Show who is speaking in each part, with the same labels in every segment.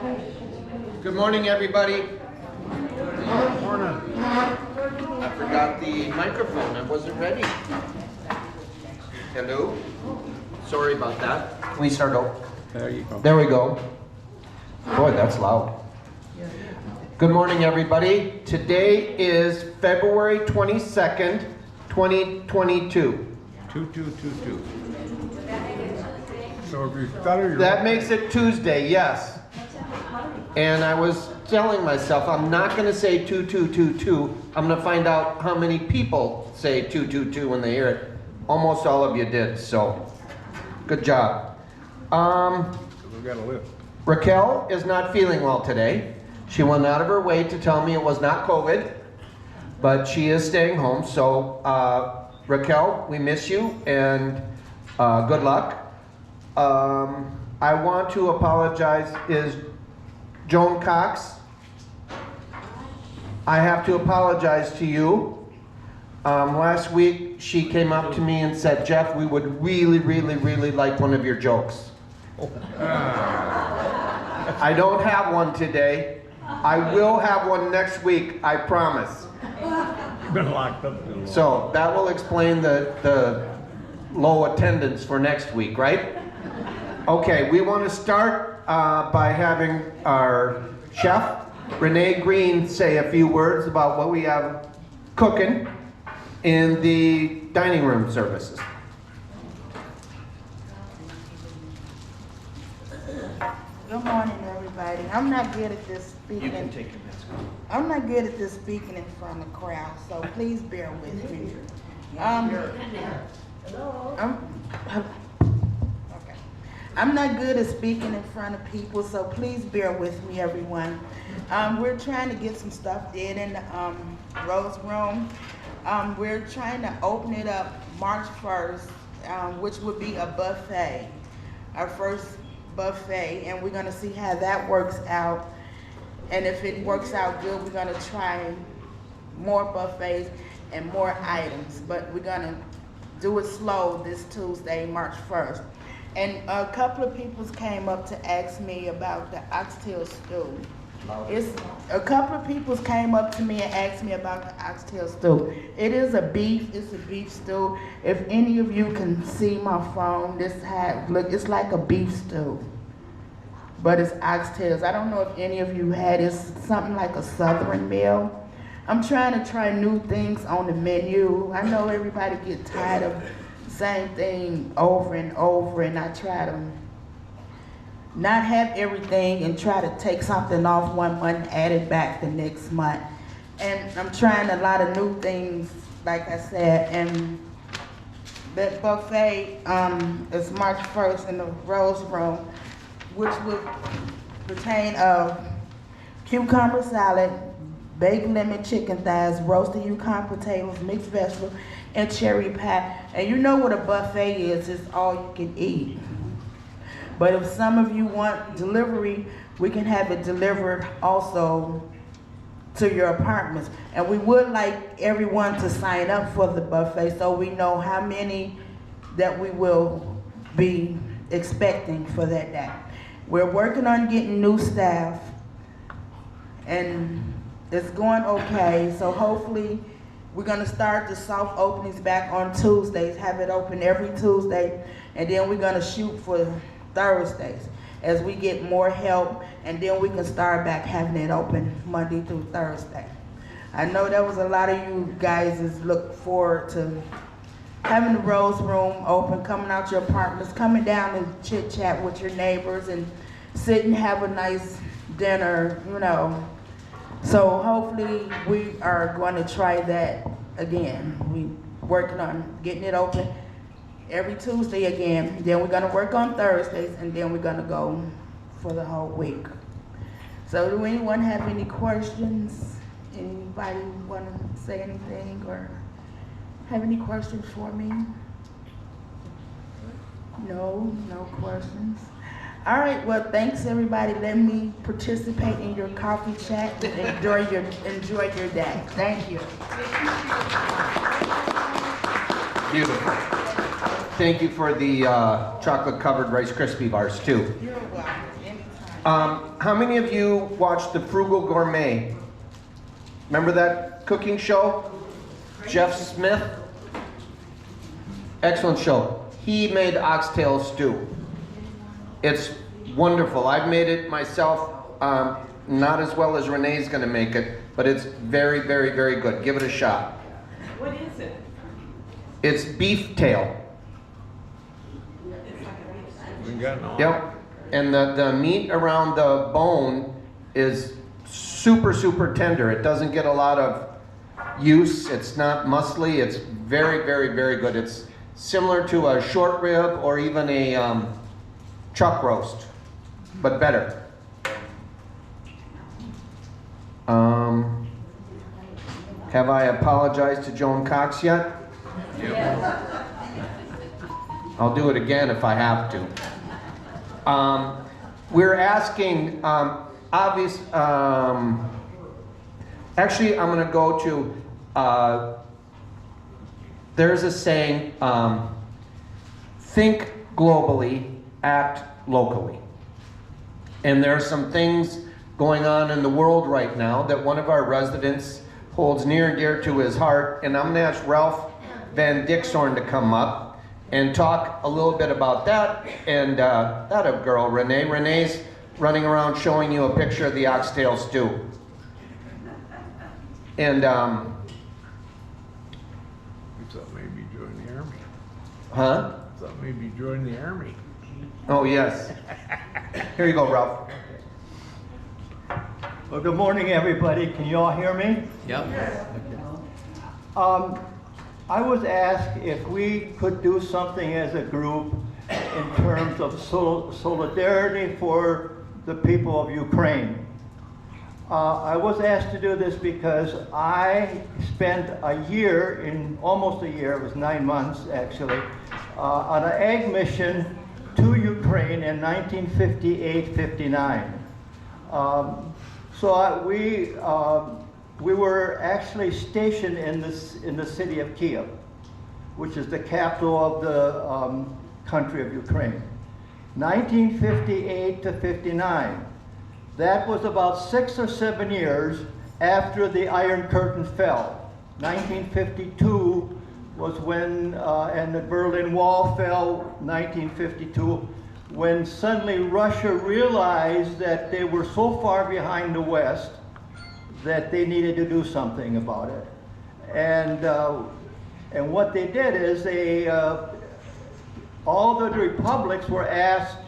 Speaker 1: Good morning, everybody.
Speaker 2: Morning.
Speaker 1: I forgot the microphone. I wasn't ready. Hello? Sorry about that. Can we start over?
Speaker 2: There you go.
Speaker 1: There we go. Boy, that's loud. Good morning, everybody. Today is February 22nd, 2022.
Speaker 2: 2222. So if you stutter, you're
Speaker 1: That makes it Tuesday, yes. And I was telling myself I'm not going to say 2222. I'm going to find out how many people say 222 when they hear it. Almost all of you did, so good job.
Speaker 2: we've got a list.
Speaker 1: Raquel is not feeling well today. She went out of her way to tell me it was not COVID, but she is staying home. So Raquel, we miss you and good luck. I want to apologize. Is Joan Cox? I have to apologize to you. Last week she came up to me and said, Jeff, we would really, really, really like one of your jokes. I don't have one today. I will have one next week, I promise.
Speaker 2: Been locked up too long.
Speaker 1: So that will explain the low attendance for next week, right? Okay, we want to start by having our chef, Renee Green, say a few words about what we have cooking in the dining room services.
Speaker 3: Good morning, everybody. I'm not good at this speaking.
Speaker 1: You can take your mask off.
Speaker 3: I'm not good at this speaking in front of crowds, so please bear with me. Okay. I'm not good at speaking in front of people, so please bear with me, everyone. We're trying to get some stuff did in the Rose Room. We're trying to open it up March 1st, which would be a buffet, our first buffet, and we're going to see how that works out. And if it works out good, we're going to try more buffets and more items, but we're going to do it slow this Tuesday, March 1st. And a couple of people came up to ask me about the oxtail stew. A couple of people came up to me and asked me about the oxtail stew. It's a beef stew. If any of you can see my phone, look, it's like a beef stew, but it's oxtails. I don't know if any of you had it. It's something like a southern meal. I'm trying to try new things on the menu. I know everybody get tired of the same thing over and over, and I try to not have everything and try to take something off one month and add it back the next month. And I'm trying a lot of new things, like I said, and that buffet is March 1st in the Rose Room, which would pertain of cucumber salad, baked lemon chicken thighs, roasted Yukon potatoes, mixed vegetables, and cherry pie. And you know what a buffet is, it's all you can eat. But if some of you want delivery, we can have it delivered also to your apartments. And we would like everyone to sign up for the buffet so we know how many that we will be expecting for that day. We're working on getting new staff, and it's going okay. So hopefully we're gonna start the soft openings back on Tuesdays, have it open every Tuesday, and then we're gonna shoot for Thursdays as we get more help, and then we can start back having it open Monday through Thursday. I know there was a lot of you guys is look forward to having the Rose Room open, coming out your apartments, coming down and chit chat with your neighbors and sit and have a nice dinner, you know. So hopefully we are going to try that again. We working on getting it open every Tuesday again. Then we're gonna work on Thursdays, and then we're gonna go for the whole week. So do anyone have any questions? Anybody want to say anything or have any questions for me? No questions. All right, well, thanks everybody. Let me participate in your coffee chat and enjoy your day. Thank you.
Speaker 1: Beautiful. Thank you for the chocolate-covered Rice Krispie bars, too.
Speaker 3: You're welcome. Anytime.
Speaker 1: How many of you watched The Frugal Gourmet? Remember that cooking show? Jeff Smith? Excellent show. He made oxtail stew. It's wonderful. I've made it myself, not as well as Renee's gonna make it, but it's very, very, very good. Give it a shot.
Speaker 4: What is it?
Speaker 1: It's beef tail.
Speaker 2: We got no.
Speaker 1: Yep. And the meat around the bone is super, super tender. It doesn't get a lot of use. It's not muscly. It's very, very, very good. It's similar to a short rib or even a chuck roast, but better. Have I apologized to Joan Cox yet?
Speaker 4: Yes.
Speaker 1: I'll do it again if I have to. We're asking, actually I'm going to go to, there's a saying, think globally, act locally. And there are some things going on in the world right now that one of our residents holds near and dear to his heart, and I'm going to ask Ralph Van Dixhorn to come up and talk a little bit about that. And that a girl, Renee. Renee's running around showing you a picture of the oxtail stew. And
Speaker 2: You thought maybe join the army.
Speaker 1: huh?
Speaker 2: Thought maybe join the army.
Speaker 1: Oh yes. Here you go, Ralph.
Speaker 5: Well, good morning, everybody. Can you all hear me?
Speaker 6: Yep.
Speaker 5: I was asked if we could do something as a group in terms of solidarity for the people of Ukraine. I was asked to do this because I spent a year, almost a year, it was 9 months actually, on an ag mission to Ukraine in 1958-59. We were actually stationed in the city of Kiev, which is the capital of the country of Ukraine. 1958 to 59. That was about 6 or 7 years after the Iron Curtain fell. 1952 was when, and the Berlin Wall fell, 1952, when suddenly Russia realized that they were so far behind the West that they needed to do something about it. And what they did is all the republics were asked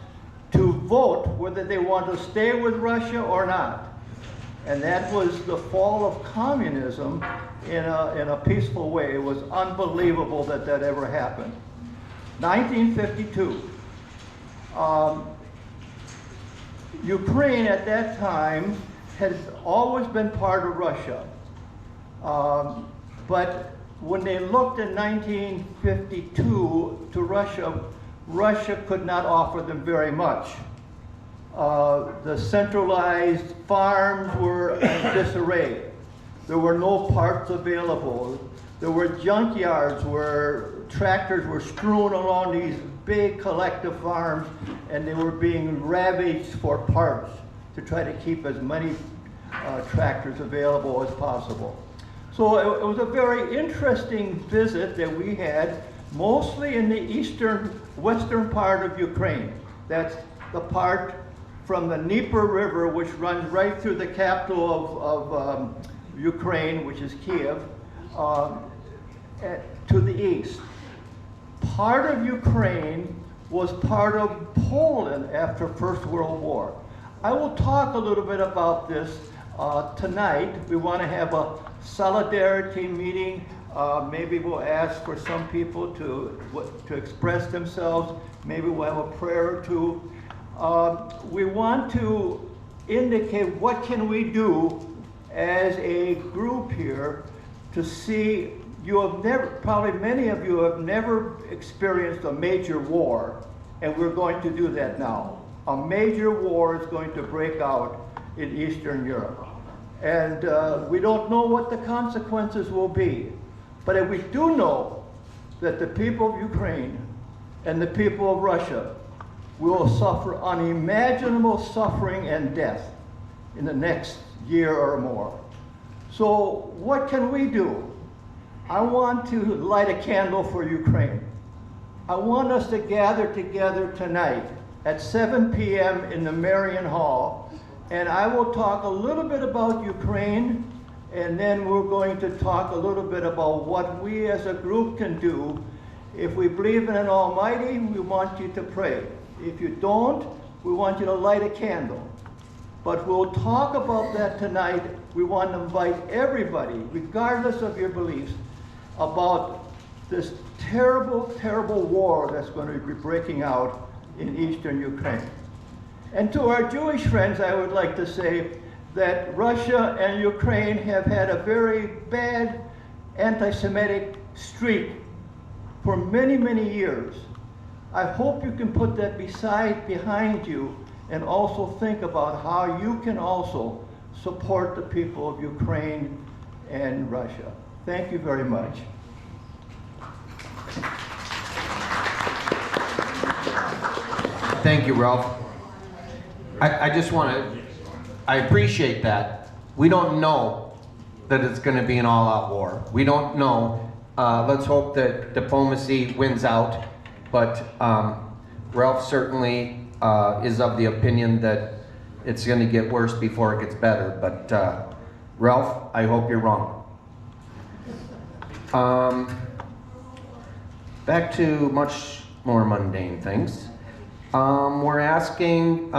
Speaker 5: to vote whether they want to stay with Russia or not. And that was the fall of communism in a peaceful way. It was unbelievable that that ever happened. 1952. Ukraine at that time had always been part of Russia. But when they looked in 1952 to Russia, Russia could not offer them very much. The centralized farms were in disarray. There were no parts available. There were junkyards where tractors were strewn along these big collective farms, and they were being ravaged for parts to try to keep as many tractors available as possible. So it was a very interesting visit that we had, mostly in the western part of Ukraine. That's the part from the Dnieper River, which runs right through the capital of Ukraine, which is Kiev, to the east. Part of Ukraine was part of Poland after First World War. I will talk a little bit about this tonight. We want to have a solidarity meeting. Maybe we'll ask for some people to express themselves. Maybe we'll have a prayer or two. We want to indicate what can we do as a group here to see. You have never, probably many of you have never experienced a major war, and we're going to do that now. A major war is going to break out in Eastern Europe. And we don't know what the consequences will be. But if we do know that the people of Ukraine and the people of Russia we will suffer unimaginable suffering and death in the next year or more. So what can we do? I want to light a candle for Ukraine. I want us to gather together tonight at 7 p.m. in the Marion Hall, and I will talk a little bit about Ukraine, and then we're going to talk a little bit about what we as a group can do. If we believe in an Almighty, we want you to pray. If you don't, we want you to light a candle. But we'll talk about that tonight. We want to invite everybody, regardless of your beliefs, about this terrible, terrible war that's going to be breaking out in eastern Ukraine. And to our Jewish friends, I would like to say that Russia and Ukraine have had a very bad anti-Semitic streak for many, many years. I hope you can put that behind you and also think about how you can also support the people of Ukraine and Russia. Thank you very much.
Speaker 1: Thank you, Ralph. I just want to, I appreciate that. We don't know that it's going to be an all-out war. We don't know. Let's hope that diplomacy wins out. But Ralph certainly is of the opinion that it's going to get worse before it gets better. But Ralph, I hope you're wrong. Back to much more mundane things. We're asking,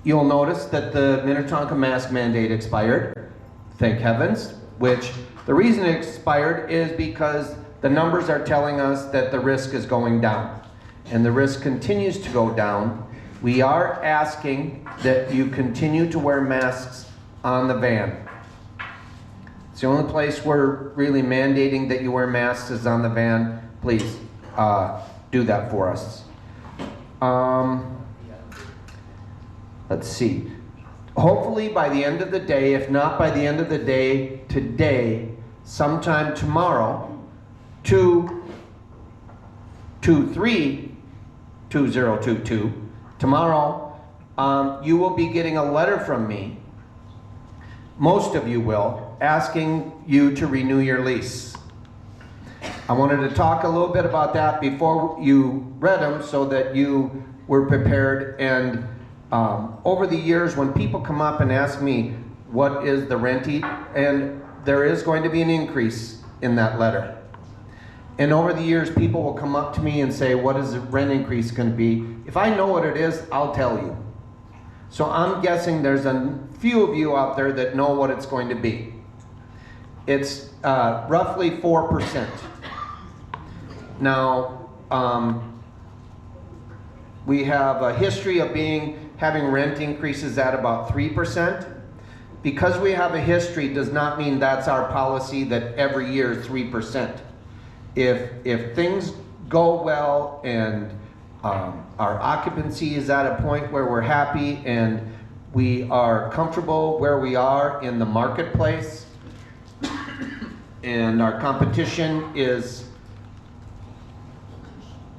Speaker 1: you'll notice that the Minnetonka mask mandate expired, thank heavens, which the reason it expired is because the numbers are telling us that the risk is going down, and the risk continues to go down. We are asking that you continue to wear masks on the van. It's the only place we're really mandating that you wear masks is on the van. Please do that for us. Let's see. Hopefully by the end of the day, if not by the end of the day today, sometime tomorrow, 2/3/2022, tomorrow, you will be getting a letter from me, most of you will, asking you to renew your lease. I wanted to talk a little bit about that before you read them so that you were prepared. And over the years, when people come up and ask me what is the rent, and there is going to be an increase in that letter. And over the years, people will come up to me and say, what is the rent increase going to be? If I know what it is, I'll tell you. So I'm guessing there's a few of you out there that know what it's going to be. It's roughly 4%. Now, we have a history of having rent increases at about 3%. Because we have a history does not mean that's our policy that every year 3%. If things go well and our occupancy is at a point where we're happy and we are comfortable where we are in the marketplace and our competition is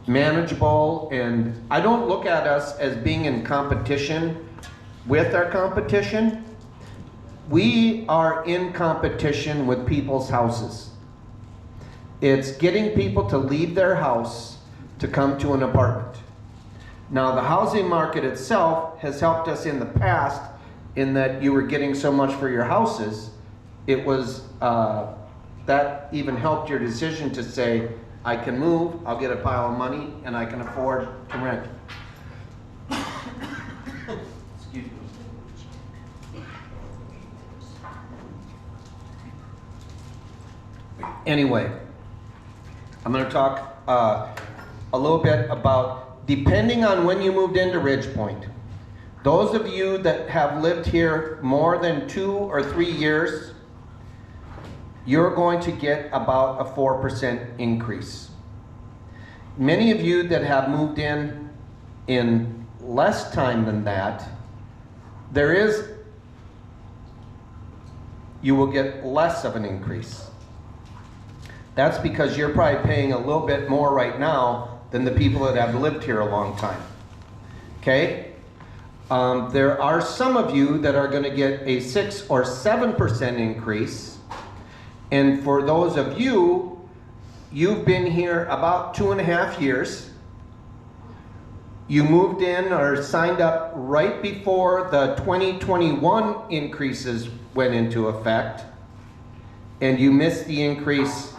Speaker 1: manageable, and I don't look at us as being in competition with our competition. We are in competition with people's houses. It's getting people to leave their house to come to an apartment. Now, the housing market itself has helped us in the past in that you were getting so much for your houses. It was, that even helped your decision to say, I can move, I'll get a pile of money, and I can afford to rent. Excuse me. Anyway, I'm going to talk a little bit about, depending on when you moved into Ridgepoint, those of you that have lived here more than 2 or 3 years, you're going to get about a 4% increase. Many of you that have moved in less time than that, you will get less of an increase. That's because you're probably paying a little bit more right now than the people that have lived here a long time. okay? There are some of you that are going to get a 6 or 7% increase. And for those of you, you've been here about 2.5 years. You moved in or signed up right before the 2021 increases went into effect. And you missed the increase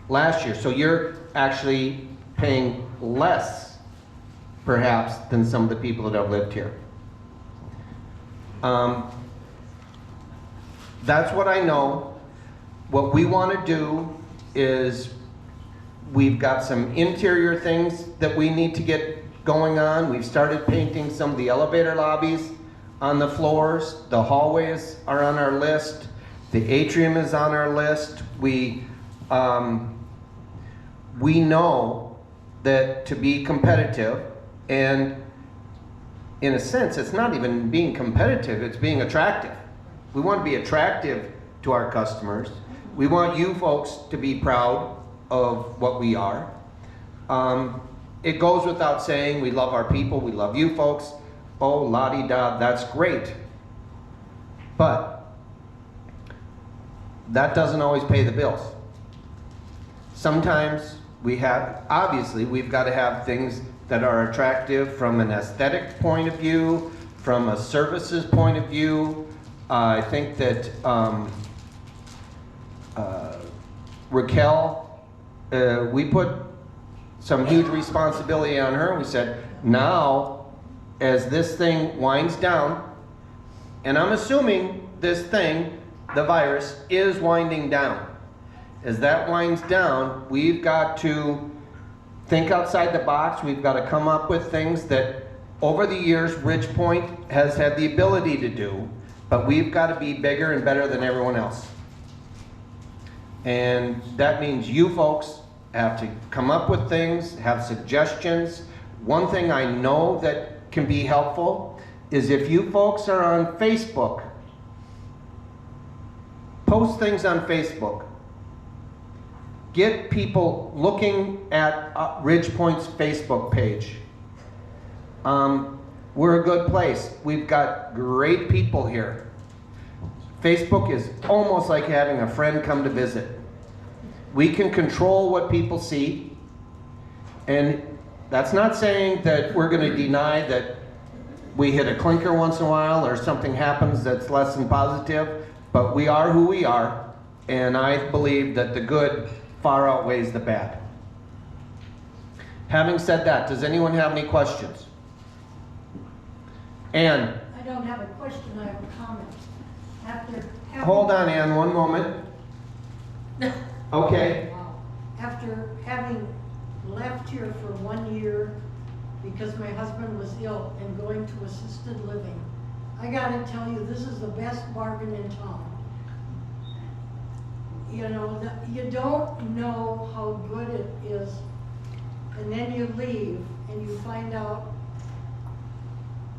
Speaker 1: last year. So you're actually paying less, perhaps, than some of the people that have lived here. That's what I know. What we want to do is we've got some interior things that we need to get going on. We've started painting some of the elevator lobbies on the floors. The hallways are on our list. The atrium is on our list. We know that to be competitive, and in a sense, it's not even being competitive, it's being attractive. We want to be attractive to our customers. We want you folks to be proud of what we are. It goes without saying, we love our people, we love you folks. Oh, la-di-da, that's great. But that doesn't always pay the bills. Sometimes obviously, we've got to have things that are attractive from an aesthetic point of view, from a services point of view. I think that Raquel, we put some huge responsibility on her. We said, now, as this thing winds down, and I'm assuming this thing, the virus, is winding down. As that winds down, we've got to think outside the box. We've got to come up with things that over the years Ridgepoint has had the ability to do, but we've got to be bigger and better than everyone else. And that means you folks have to come up with things, have suggestions. One thing I know that can be helpful is if you folks are on Facebook, post things on Facebook. Get people looking at Ridgepoint's Facebook page. We're a good place. We've got great people here. Facebook is almost like having a friend come to visit. We can control what people see, and that's not saying that we're going to deny that we hit a clinker once in a while or something happens that's less than positive, but we are who we are, and I believe that the good far outweighs the bad. Having said that, does anyone have any questions? Ann?
Speaker 6: I don't have a question, I have a comment.
Speaker 1: Hold on, Ann, one moment. Okay.
Speaker 6: After having left here for 1 year because my husband was ill and going to assisted living, I gotta tell you, this is the best bargain in town. You know, you don't know how good it is, and then you leave and you find out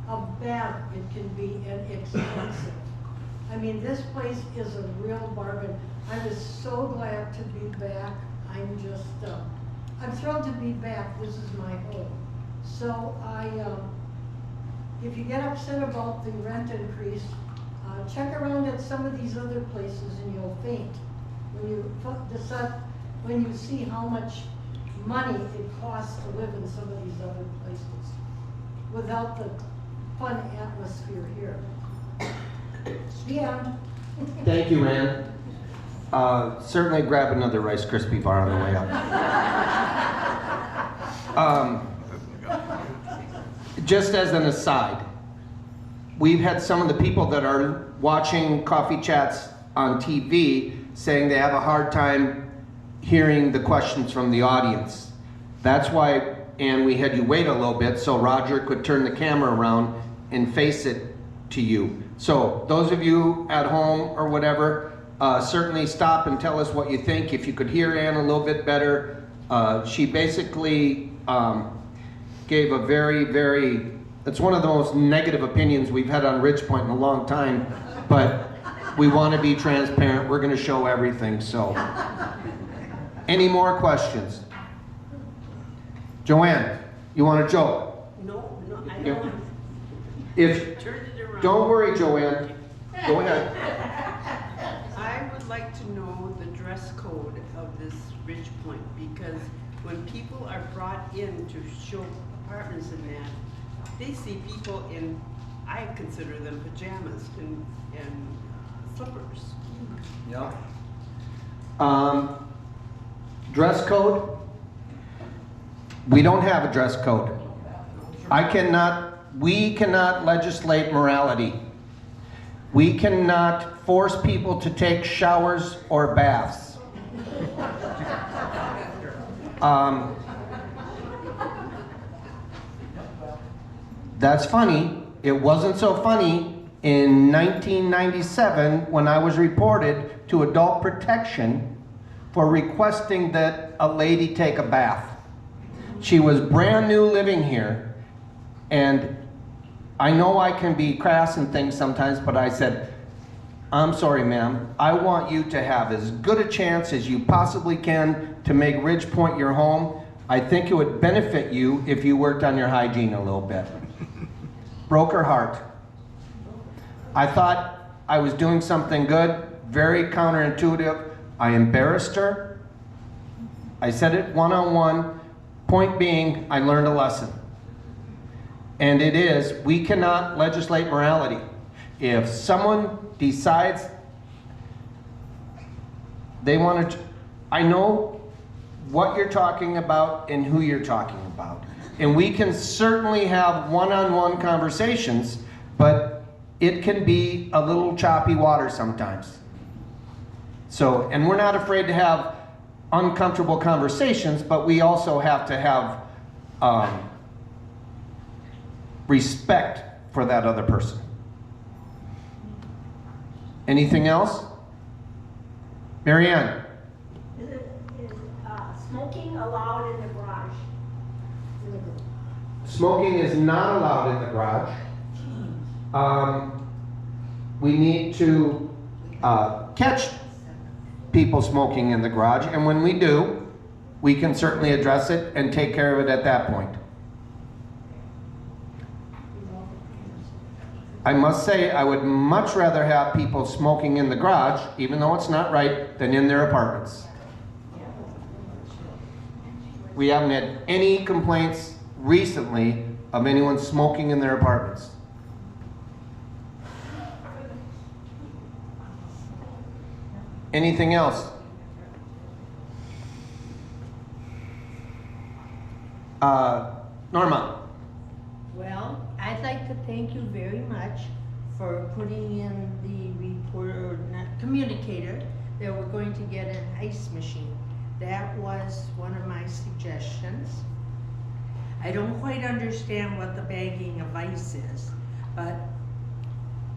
Speaker 6: how bad it can be and expensive. I mean, this place is a real bargain. I was so glad to be back. I'm just, I'm thrilled to be back. This is my home. So if you get upset about the rent increase, check around at some of these other places and you'll faint. When you see how much money it costs to live in some of these other places without the fun atmosphere here. The end.
Speaker 1: Thank you, Ann. Certainly grab another Rice Krispie bar on the way up. Just as an aside, we've had some of the people that are watching Coffee Chats on TV saying they have a hard time hearing the questions from the audience. That's why, Ann, we had you wait a little bit so Roger could turn the camera around and face it to you. So those of you at home or whatever, certainly stop and tell us what you think. If you could hear Ann a little bit better, she basically gave a very, it's one of the most negative opinions we've had on Ridgepoint in a long time, but we want to be transparent. We're going to show everything, so. Any more questions? Joanne, you want to joke?
Speaker 7: No, I
Speaker 1: Yep.
Speaker 7: don't.
Speaker 1: If,
Speaker 4: Turn it around.
Speaker 1: don't worry, Joanne. Go ahead.
Speaker 4: I would like to know the dress code of this Ridge Point, because when people are brought in to show apartments in that, they see people in, I consider them pajamas and slippers.
Speaker 1: Yeah. Dress code? We don't have a dress code. We cannot legislate morality. We cannot force people to take showers or baths. That's funny. It wasn't so funny in 1997 when I was reported to adult protection for requesting that a lady take a bath. She was brand new living here, and I know I can be crass and things sometimes, but I said, I'm sorry, ma'am. I want you to have as good a chance as you possibly can to make Ridge Point your home. I think it would benefit you if you worked on your hygiene a little bit. Broke her heart. I thought I was doing something good, very counterintuitive. I embarrassed her. I said it one-on-one. Point being, I learned a lesson. And it is, we cannot legislate morality. If someone decides they want to, I know what you're talking about and who you're talking about. And we can certainly have one-on-one conversations, but it can be a little choppy water sometimes. So, and we're not afraid to have uncomfortable conversations, but we also have to have respect for that other person. Anything else? Marianne?
Speaker 7: Is smoking allowed in the garage?
Speaker 1: Smoking is not allowed in the garage. We need to catch people smoking in the garage, and when we do, we can certainly address it and take care of it at that point. I must say, I would much rather have people smoking in the garage, even though it's not right, than in their apartments. We haven't had any complaints recently of anyone smoking in their apartments. Anything else? Norma?
Speaker 8: Well, I'd like to thank you very much for putting in the report, or not, communicator, that we're going to get an ice machine. That was one of my suggestions. I don't quite understand what the bagging of ice is, but,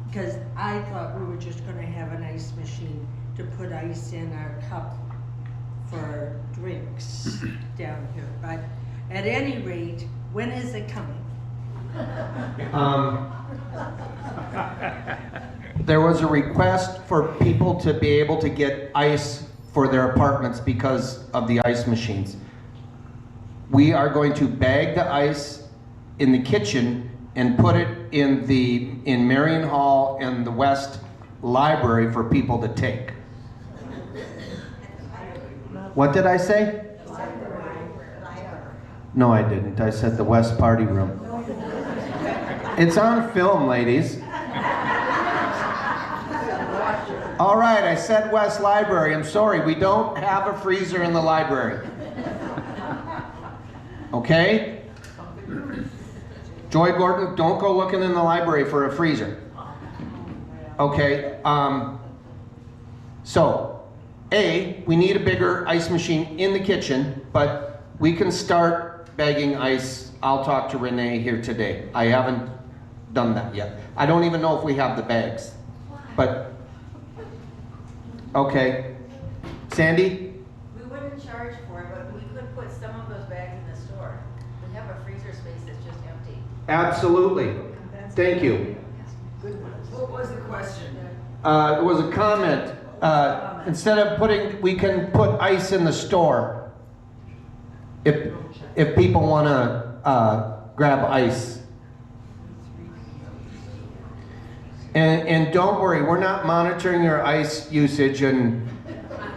Speaker 8: because I thought we were just gonna have an ice machine to put ice in our cup for drinks down here. But at any rate, when is it coming?
Speaker 1: There was a request for people to be able to get ice for their apartments because of the ice machines. We are going to bag the ice in the kitchen and put it in Marion Hall and the West Library for people to take. What did I say? No, I didn't. I said the West Party Room. It's on film, ladies. All right, I said West Library. I'm sorry, we don't have a freezer in the library. Okay? Joy Gordon, don't go looking in the library for a freezer. Okay, so, A, we need a bigger ice machine in the kitchen, but we can start bagging ice. I'll talk to Renee here today. I haven't done that yet. I don't even know if we have the bags, but, okay. Sandy?
Speaker 9: We wouldn't charge for it, but we could put some of those bags in the store. We have a freezer space that's just empty.
Speaker 1: Absolutely. Thank you.
Speaker 9: What was the question?
Speaker 1: It was a comment. Instead of we can put ice in the store. If people want to grab ice. And don't worry, we're not monitoring your ice usage and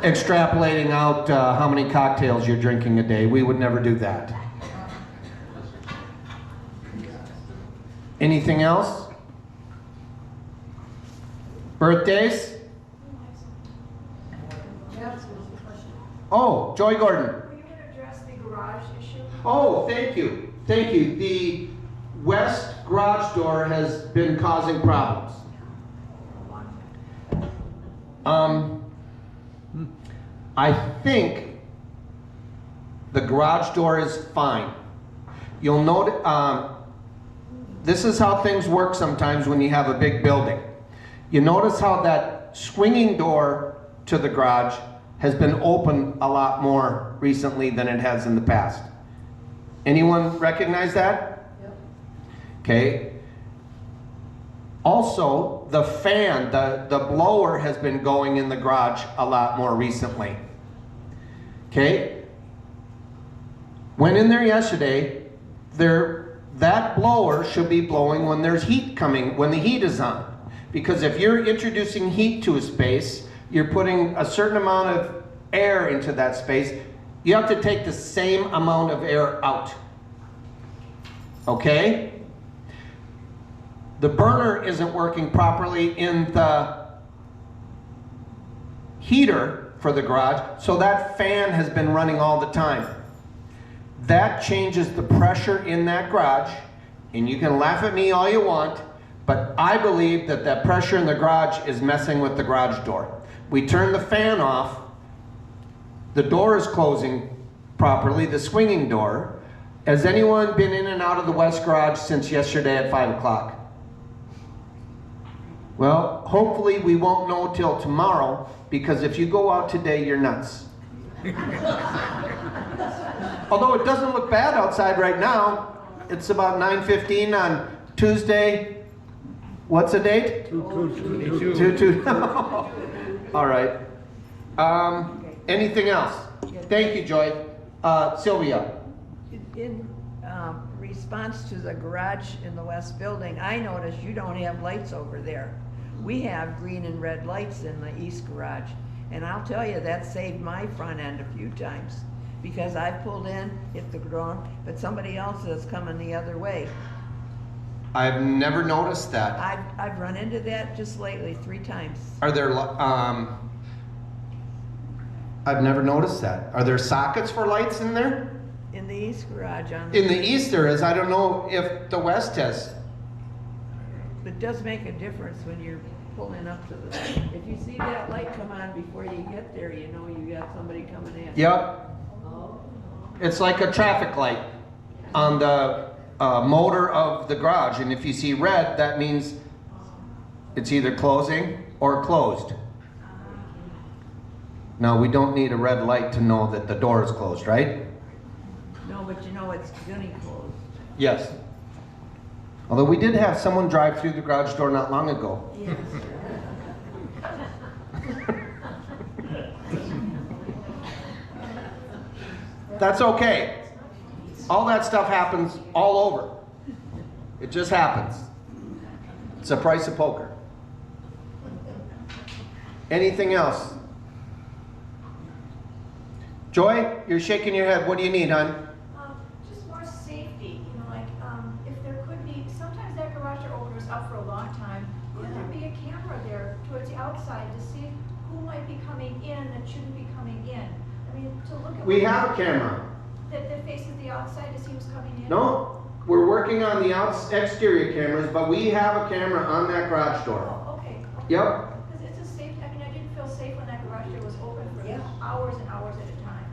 Speaker 1: extrapolating out how many cocktails you're drinking a day. We would never do that. Anything else? Birthdays? Oh, Joy Gordon.
Speaker 7: Were you going to address the garage issue?
Speaker 1: Oh, thank you. Thank you. The west garage door has been causing problems. I think the garage door is fine. You'll note, this is how things work sometimes when you have a big building. You notice how that swinging door to the garage has been open a lot more recently than it has in the past. Anyone recognize that?
Speaker 6: Yep.
Speaker 1: Okay. Also, the fan, the blower has been going in the garage a lot more recently. Okay. Went in there yesterday, that blower should be blowing when there's heat coming, when the heat is on. Because if you're introducing heat to a space, you're putting a certain amount of air into that space. You have to take the same amount of air out. Okay? The burner isn't working properly in the heater for the garage, so that fan has been running all the time. That changes the pressure in that garage, and you can laugh at me all you want, but I believe that that pressure in the garage is messing with the garage door. We turn the fan off, the door is closing properly, the swinging door. Has anyone been in and out of the west garage since yesterday at 5 o'clock? Well, hopefully we won't know till tomorrow, because if you go out today, you're nuts. Although it doesn't look bad outside right now. It's about 9:15 on Tuesday. What's the date? 2/2. All right. Anything else? Thank you, Joy. Sylvia.
Speaker 10: In response to the garage in the west building, I noticed you don't have lights over there. We have green and red lights in the east garage. And I'll tell you, that saved my front end a few times. Because I've pulled in, hit the ground, but somebody else is coming the other way.
Speaker 1: I've never noticed that.
Speaker 10: I've run into that just lately 3 times.
Speaker 1: Are there, I've never noticed that. Are there sockets for lights in there?
Speaker 10: In the east garage on
Speaker 1: In the east there is. I don't know if the west has.
Speaker 10: It does make a difference when you're pulling up to the, if you see that light come on before you get there, you know you got somebody coming in.
Speaker 1: Yep. It's like a traffic light on the motor of the garage, and if you see red, that means it's either closing or closed. Now, we don't need a red light to know that the door is closed, right?
Speaker 10: No, but you know it's gonna close.
Speaker 1: Yes. Although we did have someone drive through the garage door not long ago.
Speaker 10: Yes.
Speaker 1: That's okay. All that stuff happens all over. It just happens. It's the price of poker. Anything else? Joy, you're shaking your head. What do you need, hon?
Speaker 7: Just more safety, you know, like, if there could be, sometimes that garage door opener is up for a long time. Could there be a camera there towards the outside to see who might be coming in that shouldn't be coming in? I mean, to look at.
Speaker 1: We have a camera.
Speaker 7: That faces the outside to see who's coming in?
Speaker 1: No, we're working on the exterior cameras, but we have a camera on that garage door.
Speaker 7: Oh, okay.
Speaker 1: Yep.
Speaker 7: Because it's a safe, I mean, I didn't feel safe when that garage door was open for hours and hours at a time.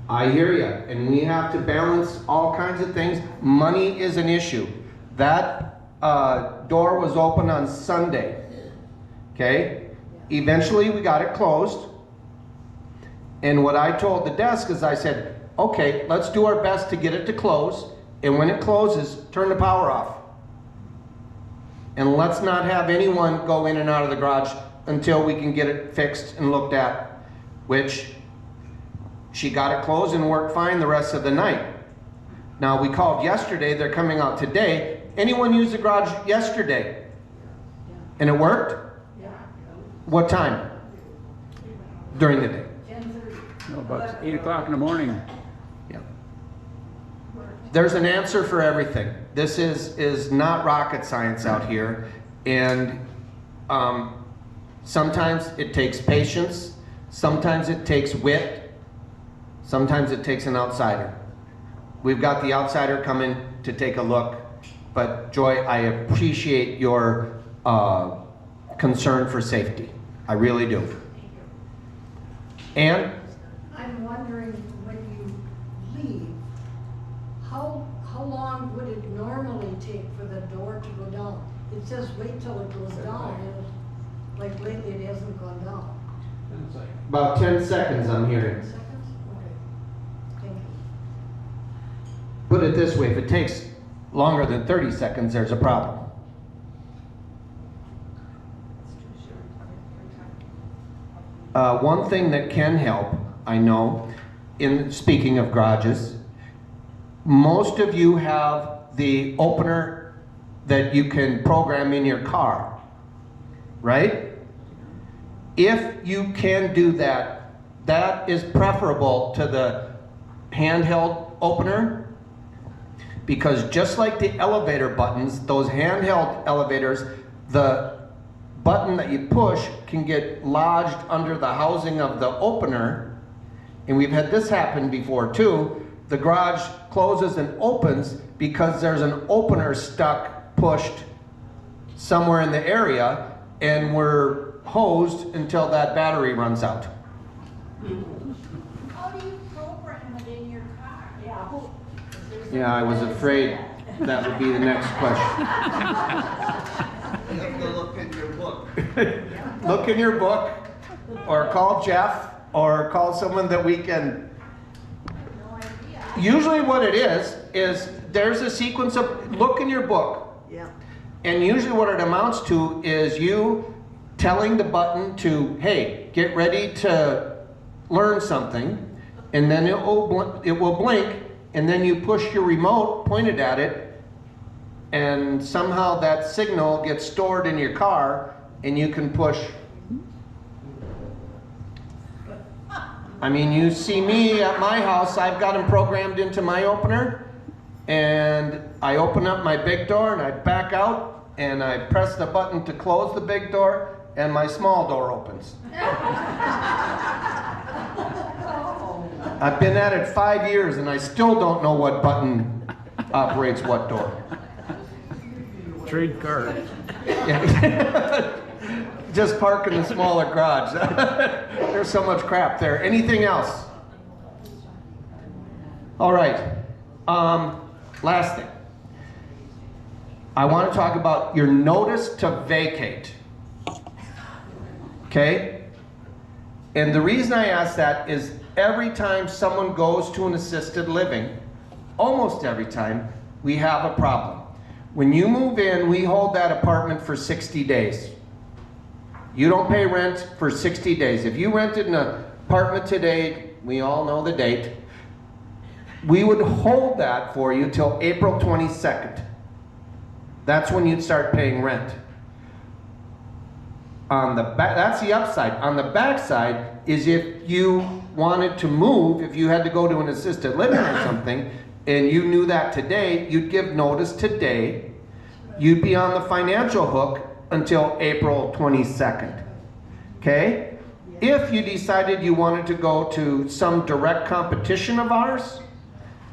Speaker 1: I hear you, and we have to balance all kinds of things. Money is an issue. That door was open on Sunday, okay? Eventually, we got it closed. And what I told the desk is I said, okay, let's do our best to get it to close. And when it closes, turn the power off. And let's not have anyone go in and out of the garage until we can get it fixed and looked at, which she got it closed and worked fine the rest of the night. Now, we called yesterday, they're coming out today. Anyone use the garage yesterday? And it worked?
Speaker 6: Yeah,
Speaker 1: What time? During the day.
Speaker 6: 10:30.
Speaker 11: No, about 8 o'clock in the morning.
Speaker 1: Yeah. There's an answer for everything. This is not rocket science out here. And sometimes it takes patience. Sometimes it takes wit. Sometimes it takes an outsider. We've got the outsider coming to take a look. But Joy, I appreciate your concern for safety. I really do. And
Speaker 6: I'm wondering, when you leave, how long would it normally take for the door to go down? It says wait till it goes down, and like lately it hasn't gone down.
Speaker 1: about 10 seconds I'm hearing.
Speaker 6: Seconds? Okay. Thank you.
Speaker 1: Put it this way, if it takes longer than 30 seconds, there's a problem. One thing that can help, I know, in speaking of garages, most of you have the opener that you can program in your car, right? If you can do that, that is preferable to the handheld opener, because just like the elevator buttons, those handheld elevators, the button that you push can get lodged under the housing of the opener, and we've had this happen before too. The garage closes and opens because there's an opener stuck, pushed somewhere in the area, and we're hosed until that battery runs out.
Speaker 7: How do you program it in your car?
Speaker 1: Yeah, I was afraid that would be the next question.
Speaker 5: You have to look in your book.
Speaker 1: Look in your book, or call Jeff, or call someone that we can. Usually what it is there's a sequence of, look in your book.
Speaker 10: Yeah.
Speaker 1: And usually what it amounts to is you telling the button to, hey, get ready to learn something, and then it will blink, and then you push your remote pointed at it, and somehow that signal gets stored in your car, and you can push. I mean, you see me at my house, I've got them programmed into my opener, and I open up my big door and I back out and I press the button to close the big door and my small door opens. I've been at it 5 years and I still don't know what button operates what door.
Speaker 2: Trade cards.
Speaker 1: Yeah. Just park in the smaller garage. There's so much crap there. Anything else? All right. Last thing. I want to talk about your notice to vacate. Okay? And the reason I ask that is every time someone goes to an assisted living, almost every time, we have a problem. When you move in, we hold that apartment for 60 days. You don't pay rent for 60 days. If you rented an apartment today, we all know the date, we would hold that for you till April 22nd. That's when you'd start paying rent. On the back, that's the upside. On the backside is if you wanted to move, if you had to go to an assisted living or something, and you knew that today, you'd give notice today. You'd be on the financial hook until April 22nd. Okay? If you decided you wanted to go to some direct competition of ours,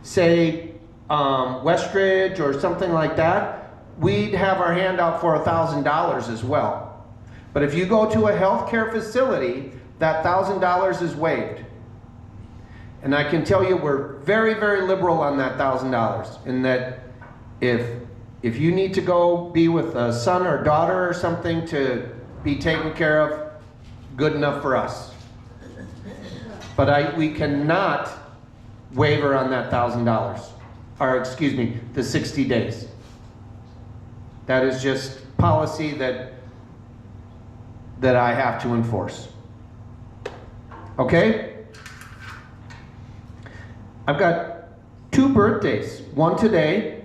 Speaker 1: say Westridge or something like that, we'd have our hand out for $1,000 as well. But if you go to a healthcare facility, that $1,000 is waived. And I can tell you we're very, very liberal on that $1,000. In that if you need to go be with a son or daughter or something to be taken care of, good enough for us. But we cannot waiver on that $1,000. Or excuse me, the 60 days. That is just policy that I have to enforce. Okay? I've got 2 birthdays. One today.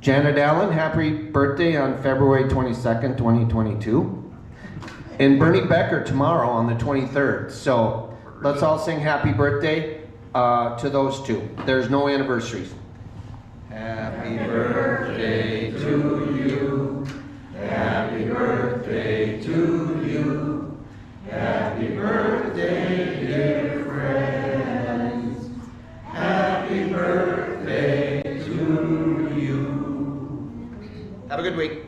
Speaker 1: Janet Allen, happy birthday on February 22nd, 2022. And Bernie Becker tomorrow on the 23rd. So let's all sing happy birthday to those two. There's no anniversaries. Happy birthday to you. Happy birthday to you. Happy birthday, dear friends. Happy birthday to you. Have a good week.